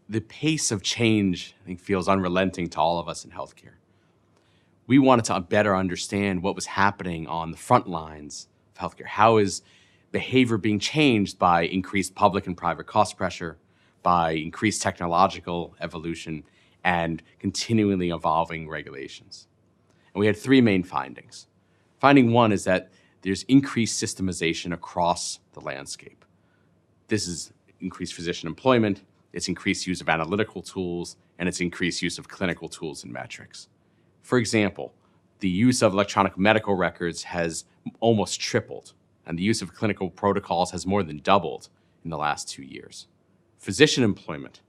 the pace of change, I think, feels unrelenting to all of us in healthcare. We wanted to better understand what was happening on the front lines of healthcare. How is behavior being changed by increased public and private cost pressure, by increased technological evolution, and continually evolving regulations? And we had three main findings. Finding one is that there's increased systemization across the landscape. This is increased physician employment, it's increased use of analytical tools, and it's increased use of clinical tools and metrics. For example, the use of electronic medical records has almost tripled, and the use of clinical protocols has more than doubled in the last 2 years. Physician employment.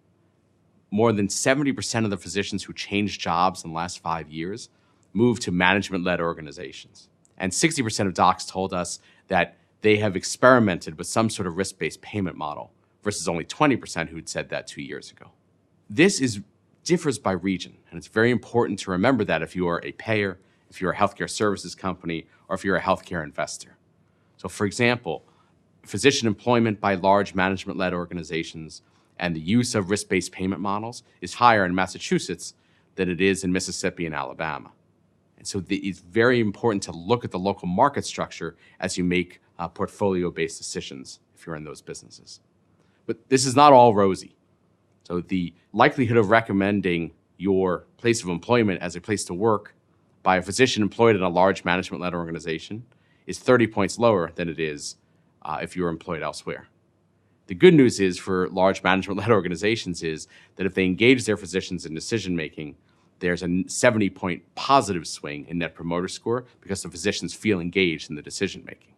More than 70% of the physicians who changed jobs in the last 5 years moved to management-led organizations. And 60% of docs told us that they have experimented with some sort of risk-based payment model versus only 20% who'd said that 2 years ago. This differs by region, and it's very important to remember that if you are a payer, if you're a healthcare services company, or if you're a healthcare investor. So for example, physician employment by large management-led organizations and the use of risk-based payment models is higher in Massachusetts than it is in Mississippi and Alabama. And so it's very important to look at the local market structure as you make portfolio-based decisions if you're in those businesses. But this is not all rosy. So the likelihood of recommending your place of employment as a place to work by a physician employed in a large management-led organization is 30 points lower than it is if you're employed elsewhere. The good news is for large management-led organizations is that if they engage their physicians in decision-making, there's a 70-point positive swing in Net Promoter Score because the physicians feel engaged in the decision-making.